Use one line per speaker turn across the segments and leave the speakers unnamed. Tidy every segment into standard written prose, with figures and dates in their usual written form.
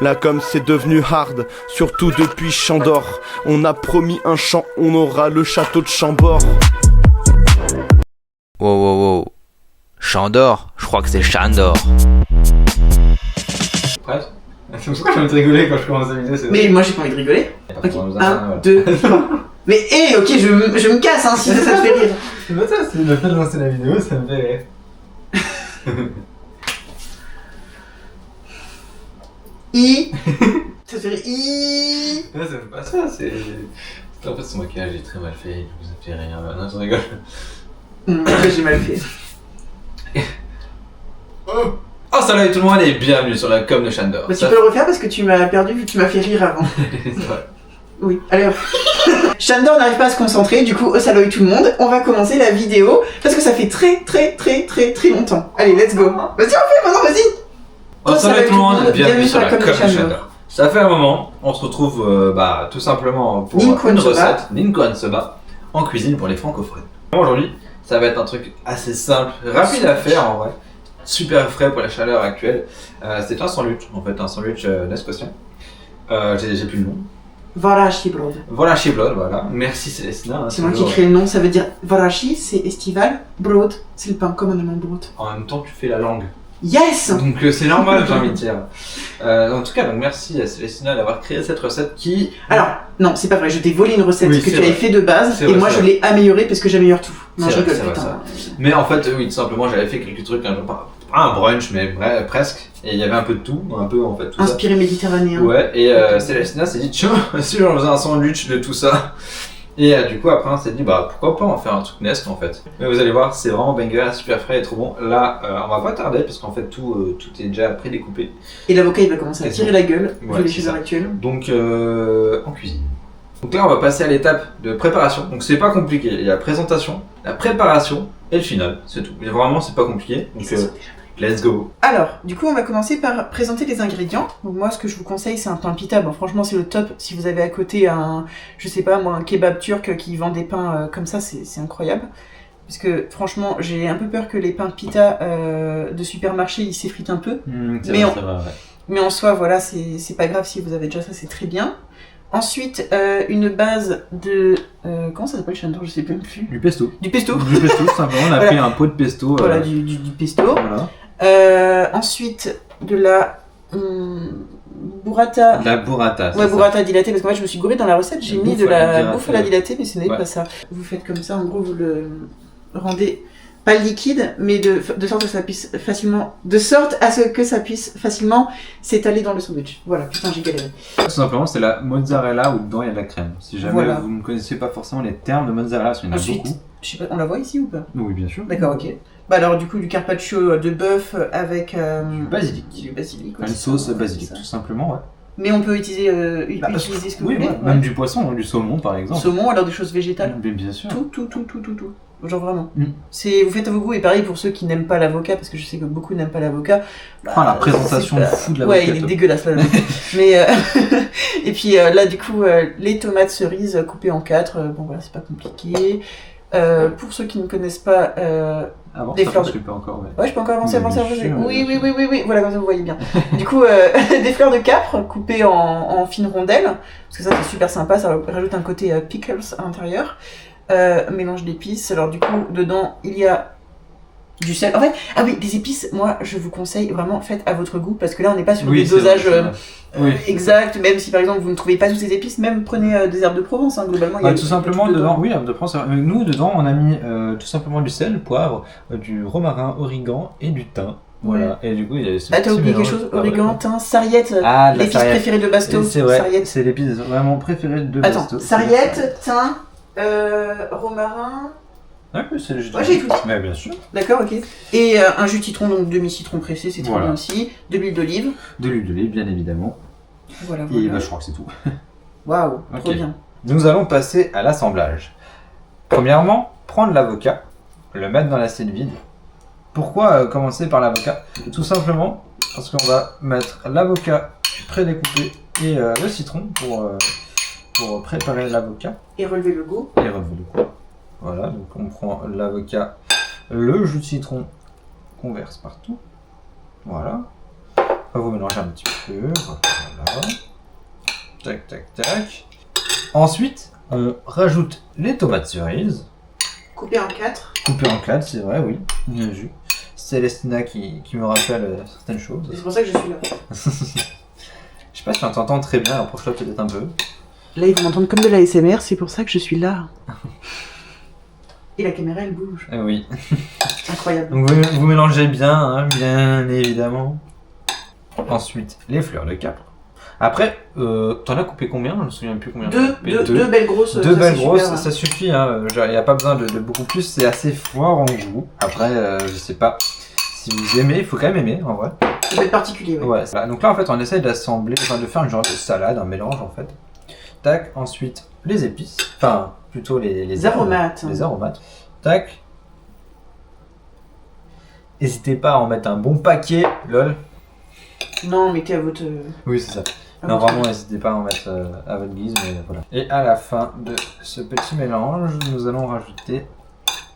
Là comme c'est devenu hard, surtout depuis Chandor. On a promis un champ, on aura le château de Chambord.
Wow. Chandor, je crois que c'est Chandor.
Prête? C'est pour ça que j'ai envie de rigoler quand je commence la vidéo.
Mais moi j'ai pas envie de rigoler. Ok,
Bon,
1, 2. Mais ok, je me casse hein, si ça te fait rire.
C'est pas ça, c'est le fait de lancer la vidéo, ça me fait rire.
Ça te fait rire.
Non, ça fait pas ça, c'est. En fait, son maquillage est très mal fait, il vous a fait rien. Non, je rigole.
J'ai mal fait.
Oh, salut tout le monde et bienvenue sur la com de Chandor.
Bah, tu peux le refaire parce que tu m'as perdu vu que tu m'as fait rire avant.
C'est vrai.
Oui, allez hop. Chandor n'arrive pas à se concentrer, du coup, ça tout le monde. On va commencer la vidéo parce que ça fait très longtemps. Allez, let's go. Vas-y, on fait maintenant, vas-y.
Oh, salut tout le monde, bienvenue sur la com de Chandor. Ça fait un moment, on se retrouve tout simplement pour une recette, Ninkwan Soba, en cuisine pour les francophones. Aujourd'hui, ça va être un truc assez simple, rapide à faire en vrai, super frais pour la chaleur actuelle. C'est un sandwich, en fait, un sandwich nescocien. J'ai plus le nom.
Varashi Brod.
Varashi Brod, voilà. Merci Célestina.
C'est moi qui crée le nom, ça veut dire Varashi, c'est estival, Brod, c'est le pain comme un allemand Brod.
En même temps, tu fais la langue.
Yes.
Donc c'est normal, j'ai envie de dire. En tout cas, donc merci à Célestina d'avoir créé cette recette qui...
Alors, non, c'est pas vrai, je t'ai volé une recette
Oui,
que tu
vrai.
avais fait de base,
C'est
et
vrai,
moi
c'est
je
vrai.
l'ai améliorée parce que j'améliore tout. Non, je
C'est vrai,
rigole,
c'est vrai,
putain.
Mais en fait, oui, tout simplement, j'avais fait quelques trucs, pas un brunch, mais presque. Et il y avait un peu de tout, un peu en fait tout
Inspiré méditerranéen.
ça. Ouais, et Célestina s'est dit, tiens, si j'en faisais un sandwich de tout ça. Et du coup, après, on s'est dit, pourquoi pas en faire un truc Nest en fait. Mais vous allez voir, c'est vraiment banger, super frais et trop bon. Là, on va pas tarder parce qu'en fait, tout est déjà prédécoupé.
Et l'avocat il va commencer à tirer la gueule,
Ouais,
vu les
c'est
chaleurs
ça.
actuelles.
Donc, en cuisine. Donc là, on va passer à l'étape de préparation. Donc, c'est pas compliqué. Il y a la présentation, la préparation et le final. C'est tout. Mais vraiment, c'est pas compliqué. Donc, let's go.
Alors, du coup, on va commencer par présenter les ingrédients. Donc moi, ce que je vous conseille, c'est un pain pita. Bon, franchement, c'est le top. Si vous avez à côté un, je sais pas moi, un kebab turc qui vend des pains comme ça, c'est incroyable. Parce que franchement, j'ai un peu peur que les pains pita de supermarché, ils s'effritent un peu. Mais en soi, voilà, c'est pas grave si vous avez déjà ça, c'est très bien. Ensuite, une base de... comment ça s'appelle, Chandor? Je sais même plus.
Du pesto.
Du pesto.
Du pesto, tout simplement. On a
Voilà.
pris un pot de pesto.
Voilà, du pesto.
Voilà.
Ensuite, de la burrata.
La burrata.
Ouais, burrata dilatée, parce qu'en fait, je me suis gourée dans la recette, j'ai
La
mis
bouffe
de
à la
la
dilatée.
bouffe à la dilatée, mais ce n'est
Ouais.
pas ça. Vous faites comme ça, en gros, vous le rendez pas liquide, mais de sorte à ce que ça puisse facilement, s'étaler dans le sandwich. Voilà, putain, j'ai galéré.
Tout simplement, c'est la mozzarella où dedans il y a de la crème. Si jamais
Voilà.
vous ne connaissez pas forcément les termes de mozzarella, parce qu'il y en a
Ensuite,
beaucoup.
je sais pas, on la voit ici ou pas?
Oui, bien sûr.
D'accord, ok. Bah alors, du coup, du carpaccio de bœuf avec
Basilic.
du basilic.
Enfin,
ouais,
une
c'est
sauce
ça,
basilic,
c'est ça.
tout simplement, ouais.
Mais on peut utiliser, utiliser ce que vous voulez.
ouais. Même du poisson, du saumon par exemple.
Saumon, alors des choses végétales.
Mais bien sûr.
Tout. Genre vraiment.
Mm.
Vous faites à vos goûts, et pareil pour ceux qui n'aiment pas l'avocat, parce que je sais que beaucoup n'aiment pas l'avocat.
La présentation
c'est
de
pas-
fou de l'avocat.
Ouais, il est dégueulasse là. Mais et puis là, du coup, les tomates cerises coupées en 4, bon voilà, c'est pas compliqué. Pour ceux qui ne connaissent pas,
Avant,
des
ça,
fleurs
je
de-
peux pas encore. Ouais.
ouais, je peux encore avancer.
Oui,
Oui, voilà, comme ça vous voyez bien. Du coup, des fleurs de capre coupées en fines rondelles, parce que ça c'est super sympa, ça rajoute un côté pickles à l'intérieur. Mélange d'épices, alors du coup, dedans il y a du sel. En fait, ah oui, des épices, moi je vous conseille vraiment, faites à votre goût, parce que là on n'est pas sur des
c'est
dosages
vrai, c'est vrai. Oui.
exacts, même si par exemple vous ne trouvez pas toutes ces épices, même prenez des herbes de Provence, hein, globalement. il y a
Tout simplement
tout
dedans, oui, de France. Nous dedans, on a mis tout simplement du sel, poivre, du romarin, origan et du thym. Voilà. Et du coup, il y a ce
Ah, t'as
petit
oublié quelque
mélange.
chose? Origan, thym, sarriette,
Ah, de la
l'épice
sarriette.
préférée de Basto.
C'est vrai,
Sarriette.
c'est l'épice vraiment préférée de Basto.
Attends, sarriette, thym, romarin.
Ah oui, c'est juste.
Ouais, j'ai tout dit.
Mais bien sûr.
D'accord, ok. Et un jus de citron, donc demi-citron pressé, c'est très
Voilà.
bien aussi. De l'huile d'olive.
De l'huile d'olive, bien évidemment.
Voilà,
Et
voilà.
je crois que c'est tout.
Waouh, trop
Ok.
bien.
Nous allons passer à l'assemblage. Premièrement, prendre l'avocat, le mettre dans l'assiette vide. Pourquoi commencer par l'avocat? Tout simplement parce qu'on va mettre l'avocat prédécoupé et le citron pour préparer l'avocat
Et relever le goût.
et relever le goût. Voilà, donc on prend l'avocat, le jus de citron qu'on verse partout. Voilà. vous mélangez un petit peu. Voilà. Tac, tac, tac. Ensuite, on rajoute les tomates cerises.
Coupé en 4.
Coupé en 4, c'est vrai, oui. Bien vu. Célestina qui me rappelle certaines choses.
C'est pour ça que je suis là.
Je sais pas si on t'entend très bien, approche-toi peut-être un peu.
Là, ils vont m'entendre comme de la ASMR, c'est pour ça que je suis là. Et la caméra, elle bouge.
Oui.
Incroyable.
Donc vous mélangez bien, hein, bien évidemment. Ensuite, les fleurs de capre. Après, t'en as coupé combien? Je me souviens plus combien.
Deux belles grosses.
Deux belles grosses,
super,
ça suffit. Hein. Il n'y a pas besoin de beaucoup plus, c'est assez fort en goût. Après, je sais pas si vous aimez, il faut quand même aimer en vrai.
Ça peut être particulier, ouais.
Ouais, donc là en fait on essaie d'assembler, enfin de faire une genre de salade, un mélange en fait. Tac, ensuite les épices, enfin plutôt les
aromates.
Les aromates. Tac. N'hésitez pas à en mettre un bon paquet, lol.
Non, mettez à votre...
Oui, c'est ça. Non, vraiment, n'hésitez pas à en mettre à votre guise, mais voilà. Et à la fin de ce petit mélange, nous allons rajouter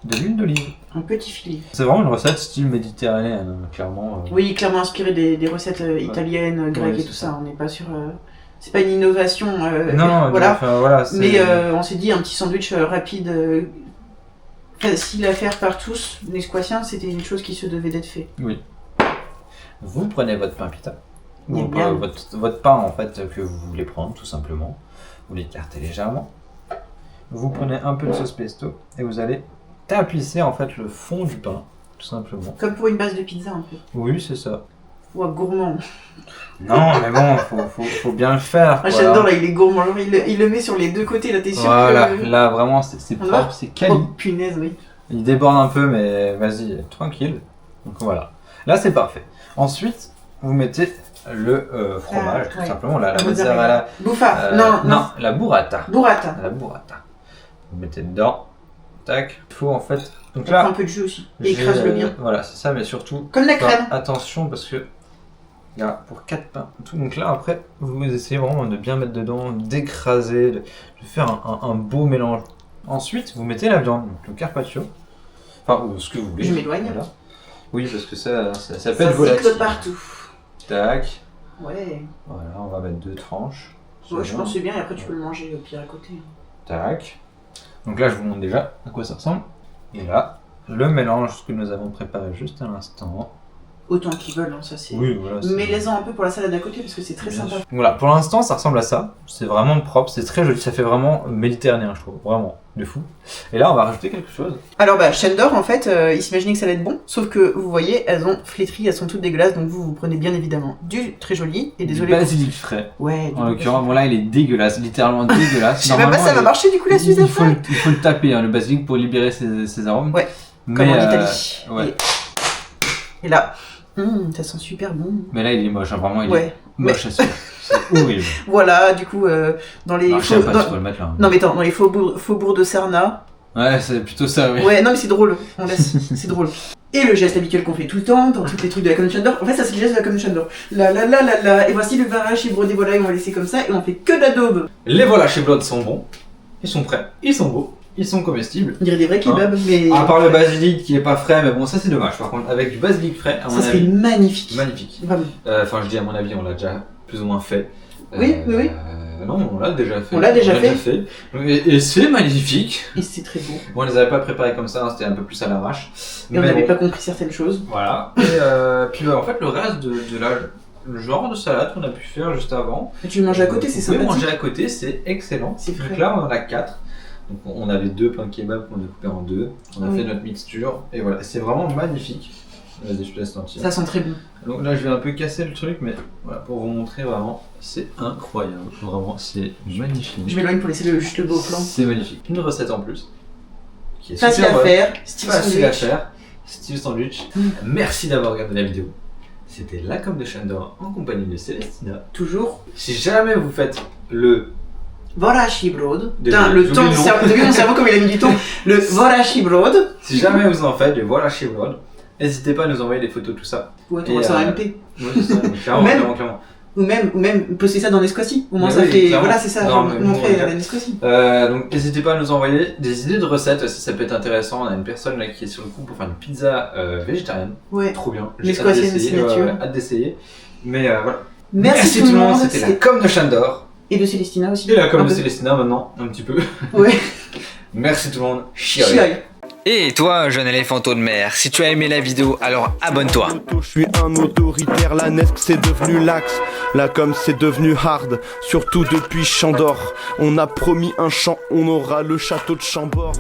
de l'huile d'olive.
Un petit filet.
C'est vraiment une recette style méditerranéenne, clairement.
Oui, clairement inspiré des recettes italiennes, grecques et tout ça. On n'est pas sur... C'est pas une innovation.
Non,
voilà.
Enfin, voilà
mais on s'est dit un petit sandwich rapide, facile à faire par tous. Les squatiens, c'était une chose qui se devait d'être fait.
Oui. Vous prenez votre pain pita.
Et
Ou
bien.
votre pain en fait que vous voulez prendre tout simplement. Vous l'écartez légèrement. Vous prenez un peu de sauce pesto et vous allez tapisser en fait le fond du pain tout simplement.
Comme pour une base de pizza un peu.
Oui, c'est ça.
Ouah, gourmand.
Non mais bon, faut bien le faire.
Ah,
voilà.
j'adore là, il est gourmand. Genre, il le met sur les deux côtés là, t'es sûr
Voilà,
que...
là vraiment c'est propre, c'est quali.
Oh punaise, oui.
Il déborde un peu mais vas-y, tranquille. Donc voilà. Là c'est parfait. Ensuite, vous mettez le fromage, tout
ouais.
simplement, la
Mozzarella.
mozzarella.
Buffa,
non, la burrata.
Burrata.
La burrata. Vous mettez dedans. Tac. Il faut en fait. Donc
On prend
là,
un peu de jus aussi. Et écrase-le bien.
voilà, c'est ça, mais surtout.
Comme la crème.
Attention parce que. Là, pour 4 pains. Tout. Donc là, après, vous essayez vraiment de bien mettre dedans, d'écraser, de faire un beau mélange. Ensuite, vous mettez la viande, donc le carpaccio. Enfin, ou ce que vous voulez.
Je m'éloigne.
Voilà. Oui, parce que ça peut
Ça
être volatile.
cycle partout.
Tac.
Ouais.
Voilà, on va mettre 2 tranches.
Ouais, je
C'est
pense que
bon.
c'est bien et après tu peux le manger au pire à côté.
Tac. Donc là, je vous montre déjà à quoi ça ressemble. Et là, le mélange que nous avons préparé juste à l'instant.
Autant qu'ils veulent, hein, ça c'est...
Oui, voilà.
Mais les-en un peu pour la salade à côté parce que c'est très
Bien
sympa.
sûr. Voilà, pour l'instant, ça ressemble à ça. C'est vraiment propre, c'est très joli. Ça fait vraiment méditerranéen, je trouve. Vraiment, de fou. Et là, on va rajouter quelque chose.
Alors bah, chaîne d'or en fait, ils s'imaginaient que ça allait être bon, sauf que vous voyez, elles ont flétri, elles sont toutes dégueulasses, donc vous prenez bien évidemment du très joli, et désolé...
Du basilic frais.
Ouais,
En l'occurrence, bon là, il est dégueulasse, littéralement dégueulasse.
Je sais même pas si ça va marcher du coup la Suisse
il faut,
après.
il faut le taper, hein, le basilic, pour libérer ses arômes.
Ouais,
Mais,
comme en Italie.
Ouais.
Et là, ça sent super bon.
Mais là, il est moche, hein, vraiment, il
Ouais.
est moche à suivre. C'est horrible.
Voilà, du coup, dans les...
Non, je sais pas, tu peux le mettre là.
Non mais attends, dans les faubourgs de Sarna...
Ouais, c'est plutôt ça, oui.
Ouais, non mais c'est drôle, on laisse, c'est drôle. Et le geste habituel qu'on fait tout le temps, dans tous les trucs de la Convention d'or, en fait ça c'est le geste de la Convention d'or. Et voici le vin haché brodé volaille, on va laisser comme ça, et on fait que de la daube.
Les voilà chez Blood sont bons, ils sont prêts, ils sont beaux, ils sont comestibles.
On dirait des vrais kebabs, mais...
À part le basilic qui est pas frais, mais bon, ça c'est dommage. Par contre, avec du basilic frais, à mon
Ça serait
avis.
magnifique.
Magnifique.
Vraiment.
Enfin, je dis à mon avis, on l'a déjà plus ou moins fait.
Oui.
Non, on l'a déjà fait.
On l'a déjà fait.
Et c'est magnifique.
Et c'est très beau.
Bon, on les avait pas préparés comme ça, hein, c'était un peu plus à l'arrache.
Et on n'avait pas compris certaines choses.
Voilà. Et puis en fait, le reste le genre de salade qu'on a pu faire juste avant.
Et tu le manges à côté, c'est
Vous pouvez
sympathique.
manger à côté, c'est excellent.
C'est
Donc
frais.
là, on en a 4. Donc on avait 2 pains kebab qu'on a coupés en 2. On a
Oui.
fait notre mixture. Et voilà, c'est vraiment magnifique. Vas-y, je te laisse l'entier.
Ça sent très bon.
Donc là, je vais un peu casser le truc, mais voilà, pour vous montrer vraiment, c'est incroyable. Vraiment, c'est magnifique.
Je m'éloigne pour laisser juste le beau plan.
C'est magnifique. Une recette en plus. Qui est
Facile à
super bonne.
faire, style
Facile à
sandwich.
faire. Style sandwich. Merci d'avoir regardé la vidéo. C'était la com de chaîne d'or en compagnie de Célestina.
Toujours.
Si jamais vous faites le
Voraci Broad.
Désolé,
Putain, le
j'oublie
temps,
le nom.
t'as vu mon cerveau comme il a mis du temps. Le Voraci Broad.
Si jamais vous en faites, le voilà chez World, n'hésitez pas à nous envoyer des photos de tout ça.
Ouais,
Et,
on ça en MP.
Ouais, c'est ça, clairement,
Même-
clairement.
Ou même poster ça dans Nesquassi. Au moins
Mais
ça
oui,
fait.
clairement.
Voilà, c'est ça.
Non, mais
Montrer
bon,
la Nesquassi.
Donc n'hésitez pas à nous envoyer des idées de recettes aussi, ça peut être intéressant. On a une personne là qui est sur le coup pour faire une pizza végétarienne.
Ouais.
Trop bien.
Les
J'ai hâte
squash,
d'essayer.
signature.
Hâte d'essayer. Mais voilà.
Merci tout le monde.
C'était la com de Chandor.
Et de Célestina aussi.
Et la com de Célestina maintenant, un petit peu.
Ouais.
Merci tout le monde.
Chiaï.
Et toi, jeune éléphanteau de mer, si tu as aimé la vidéo, alors abonne-toi.
Je suis un autoritaire, la Nesque c'est devenu l'axe. La com c'est devenu hard, surtout depuis Chandor. On a promis un champ, on aura le château de Chambord.